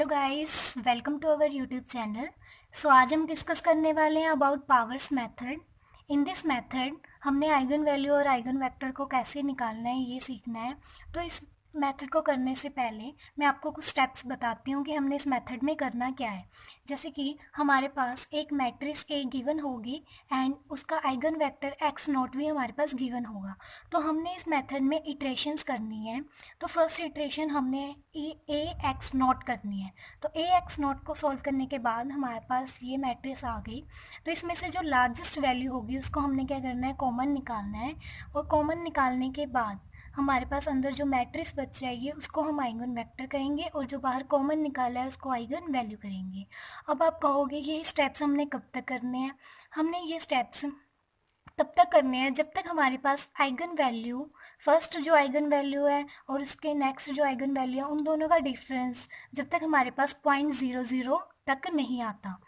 Guys, welcome to our YouTube channel. आज हम discuss करने वाले हैं about powers method. In this method हमने आइगन वैल्यू और आइगन वेक्टर को कैसे निकालना है ये सीखना है। तो इस मेथड को करने से पहले मैं आपको कुछ स्टेप्स बताती हूँ कि हमने इस मेथड में करना क्या है। जैसे कि हमारे पास एक मैट्रिक्स ए गिवन होगी एंड उसका आइगन वेक्टर एक्स नॉट भी हमारे पास गिवन होगा। तो हमने इस मेथड में इटरेशंस करनी है। तो फर्स्ट इटरेशन हमने ए एक्स नॉट करनी है। तो ए एक्स नॉट को सॉल्व करने के बाद हमारे पास ये मैट्रिक्स आ गई। तो इसमें से जो लार्जेस्ट वैल्यू होगी उसको हमने क्या करना है, कॉमन निकालना है। और कॉमन निकालने के बाद हमारे पास अंदर जो मैट्रिक्स बच जाएगी उसको हम आइगन वेक्टर कहेंगे और जो बाहर कॉमन निकाला है उसको आइगन वैल्यू करेंगे। अब आप कहोगे ये स्टेप्स हमने कब तक करने हैं। हमने ये स्टेप्स तब तक करने हैं जब तक हमारे पास आइगन वैल्यू, फर्स्ट जो आइगन वैल्यू है और उसके नेक्स्ट जो आइगन वैल्यू है उन दोनों का डिफरेंस जब तक हमारे पास 0.00 तक नहीं आता।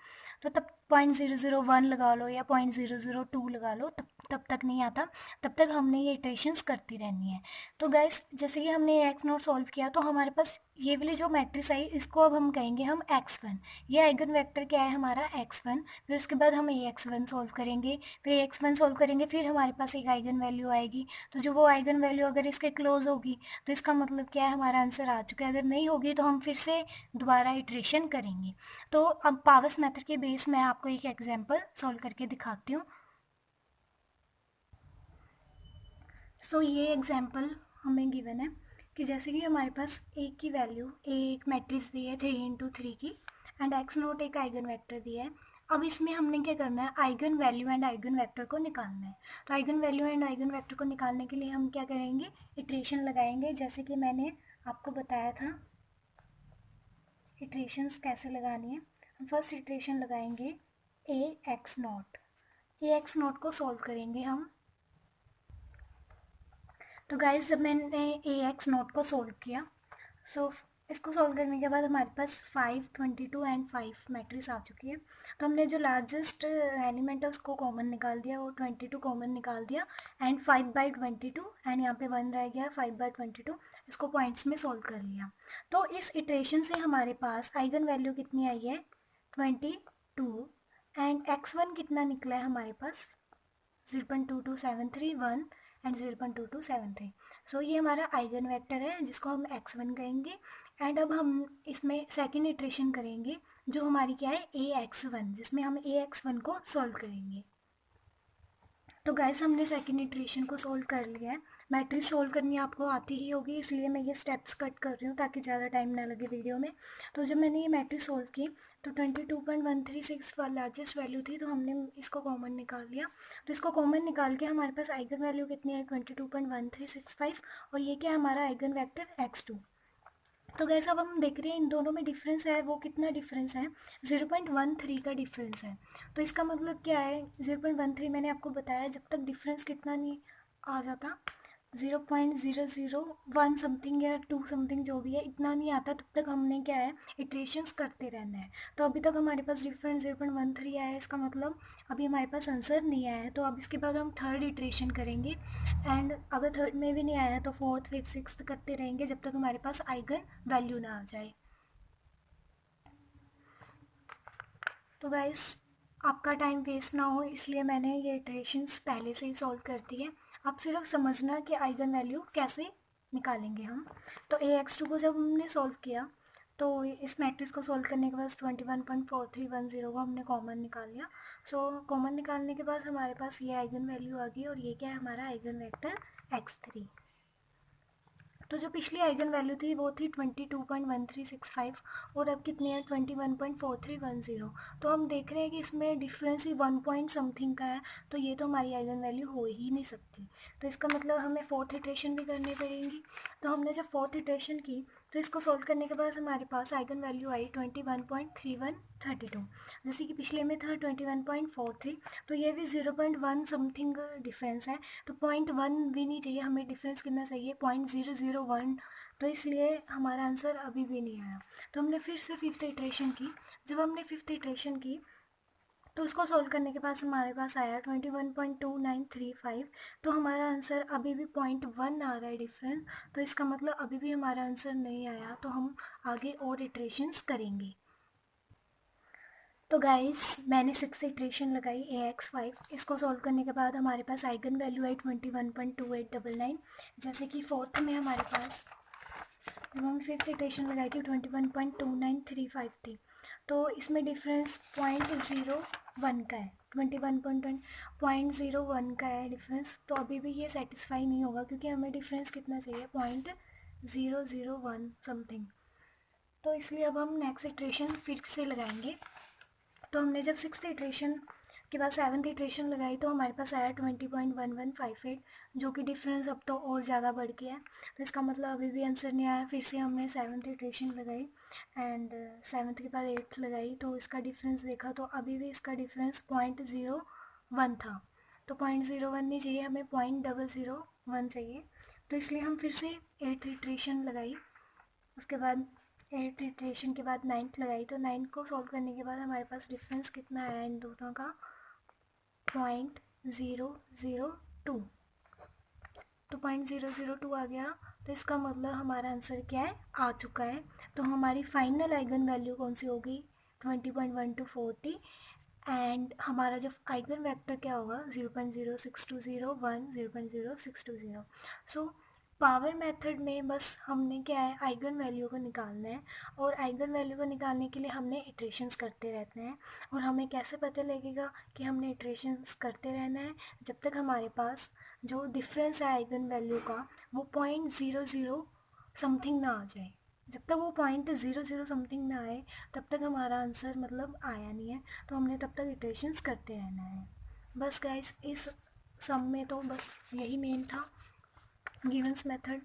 तो तब 0.001 लगा लो या 0.002 लगा लो, तब तब तक नहीं आता। तब तक हमने ये इटरेशंस करती रहनी है। तो गाइस, जैसे कि हमने एक्स नॉट सॉल्व किया तो हमारे पास ये वाली जो मैट्रिक्स आई इसको अब हम कहेंगे हम x1। ये आइगन वेक्टर क्या है हमारा x1। फिर उसके बाद हम ax1 सॉल्व करेंगे। फिर x1 सॉल्व करेंगे, फिर हमारे पास एक आइगन वैल्यू आएगी। तो जो वो आइगन वैल्यू अगर इसके क्लोज होगी तो इसका मतलब क्या है, हमारा आंसर आ चुका है। अगर नहीं होगी तो हम फिर से दोबारा इटरेशन करेंगे। तो अब पावर्स मेथड के बेस में आपको एक एग्जांपल सॉल्व करके दिखाती हूँ। ये एग्जांपल हमें गिवन है कि जैसे कि हमारे पास ए की वैल्यू, एक मैट्रिक्स दी है 3 × 3 की एंड एक्स नोट एक आइगन वेक्टर दिया है। अब इसमें हमने क्या करना है, eigen value and eigen vector को निकालना है। तो eigen value and eigen vector को निकालने के लिए हम क्या करेंगे, इटरेशन लगाएंगे। जैसे कि मैंने आपको बताया था इटरेशंस कैसे लगानी है। हम फर्स्ट इटरेशन लगाएंगे a x naught. A x naught को सॉल्व करेंगे हम। तो गाइस, जब मैंने ए एक्स नॉट को सॉल्व किया, इसको सॉल्व करने के बाद हमारे पास 5, 22 एंड 5 मैट्रिक्स आ चुकी है। तो हमने जो लार्जेस्ट एलिमेंट है उसको कॉमन निकाल दिया, वो 22 कॉमन निकाल दिया एंड 5/22 एंड यहाँ पे 1 रह गया, 5/22 इसको पॉइंट्स में सॉल्व कर लिया। तो इस इटरेशन से हमारे पास आइगन वैल्यू कितनी आई है, 22 एंड x1 कितना निकला है हमारे पास, 0.2273 एंड 0.2273। ये हमारा आइगन वेक्टर है जिसको हम x1 कहेंगे। एंड अब हम इसमें सेकेंड इटरेशन करेंगे जो हमारी क्या है, ax1, जिसमें हम ax1 को सॉल्व करेंगे। तो गाइस, हमने सेकेंड इटरेशन को सॉल्व कर लिया है। मैट्रिक्स सॉल्व करनी आपको आती ही होगी, इसलिए मैं ये स्टेप्स कट कर रही हूँ ताकि ज़्यादा टाइम ना लगे वीडियो में। तो जब मैंने ये मैट्रिक्स सॉल्व की तो 22.136 लार्जेस्ट वैल्यू थी, तो हमने इसको कॉमन निकाल लिया। तो इसको कॉमन निकाल के हमारे पास आइगन वैल्यू कितनी है, 22.1365, और ये क्या है हमारा आइगन वेक्टर x2। तो गैस, अब हम देख रहे हैं इन दोनों में डिफरेंस है, वो कितना डिफरेंस है, 0.13 का डिफरेंस है। तो इसका मतलब क्या है, 0.13 मैंने आपको बताया जब तक डिफरेंस कितना नहीं आ जाता, 0.001 समथिंग या 2 समथिंग जो भी है, इतना नहीं आता तब तक हमने क्या है, इटरेशंस करते रहना है। तो अभी तक हमारे पास डिफरेंस 0.13 आया है, इसका मतलब अभी हमारे पास आंसर नहीं आया है। तो अब इसके बाद हम थर्ड इटरेशन करेंगे एंड अगर थर्ड में भी नहीं आया तो फोर्थ, फिफ्थ, सिक्स्थ करते रहेंगे जब तक हमारे पास आइगन वैल्यू ना आ जाए। तो गाइस, आपका टाइम वेस्ट ना हो इसलिए मैंने ये इटरेशंस पहले से ही सॉल्व कर दी है। आप सिर्फ समझना कि आइगन वैल्यू कैसे निकालेंगे हम। तो ax2 को जब हमने सॉल्व किया तो इस मैट्रिक्स को सॉल्व करने के बाद 21.4310 को हमने कॉमन निकाल लिया। कॉमन निकालने के बाद हमारे पास ये आइगन वैल्यू आ गई और ये क्या है, हमारा आइगन वेक्टर x3। तो जो पिछली आइगन वैल्यू थी वो थी 22.1365 और अब कितनी है, 21.4310। तो हम देख रहे हैं कि इसमें डिफरेंस ही 1 पॉइंट समथिंग का है, तो ये तो हमारी आइगन वैल्यू हो ही नहीं सकती। तो इसका मतलब हमें फोर्थ इटरेशन भी करनी पड़ेगी। तो हमने जब फोर्थ इटरेशन की तो इसको सॉल्व करने के बाद हमारे पास आइगन वैल्यू आई 21.3132, जैसे कि पिछले में था 21.43। तो ये भी 0.1 समथिंग डिफरेंस है। तो 0.1 भी नहीं चाहिए हमें, डिफरेंस कितना चाहिए, 0.001। तो इसलिए हमारा आंसर अभी भी नहीं आया। तो हमने फिर से फिफ्थ इटरेशन की। जब हमने फिफ्थ इटरेशन की तो उसको सोल्व करने के बाद हमारे पास आया 21.2935। तो हमारा आंसर अभी भी 0.1 आ रहा है डिफरेंस, तो इसका मतलब अभी भी हमारा आंसर नहीं आया, तो हम आगे और इटरेशंस करेंगे। तो गाइस मैंने 6 इटरेशन लगाई AX5। इसको सॉल्व करने के बाद हमारे पास आइगन वैल्यू आई 21.2899। जैसे कि फोर्थ में हमारे पास जब हम फिफ्थ इटरेशन लगाई थी 21.2935 थी, तो इसमें डिफरेंस 0.01 का है, 21.0.01 का है डिफरेंस। तो अभी भी ये सेटिस्फाई नहीं होगा क्योंकि हमें डिफरेंस कितना चाहिए, 0.001 समथिंग। तो इसलिए अब हम नेक्स्ट इटरेशन फिर से लगाएंगे। तो हमने जब सिक्स इटरेशन के बाद सेवन्थ इटरेशन लगाई तो हमारे पास आया 20.1158, जो कि डिफरेंस अब तो और ज़्यादा बढ़ गया है। तो इसका मतलब अभी भी आंसर नहीं आया। फिर से हमने सेवन्थ इटरेशन लगाई एंड सेवन्थ के बाद एट्थ लगाई, तो इसका डिफरेंस देखा तो अभी भी इसका डिफरेंस 0.01 था। तो 0.01 नहीं चाहिए हमें, 0.001 चाहिए। तो इसलिए हम फिर से एट्थ इटरेशन लगाई। उसके बाद एट्थ इटरेशन के बाद नाइन्थ लगाई। तो नाइन्थ को सॉल्व करने के बाद हमारे पास डिफरेंस कितना आया इन दोनों का, 0.002। तो 0.002 आ गया। तो इसका मतलब हमारा आंसर क्या है, आ चुका है। तो हमारी फाइनल आइगन वैल्यू कौन सी होगी, 20.1240। एंड हमारा जो आइगन वेक्टर क्या होगा, 0.0620 0.0620। सो पावर मेथड में बस हमने क्या है, आइगन वैल्यू को निकालना है। और आइगन वैल्यू को निकालने के लिए हमने इटरेशंस करते रहते हैं। और हमें कैसे पता लगेगा कि हमने इटरेशंस करते रहना है, जब तक हमारे पास जो डिफरेंस है आइगन वैल्यू का वो 0.00 समथिंग ना आ जाए। जब तक वो 0.00 समथिंग ना आए तब तक हमारा आंसर मतलब आया नहीं है। तो हमने तब तक इटरेशंस करते रहना है। बस गाइस इस सम में तो बस यही मेन था, गिवंस मेथड।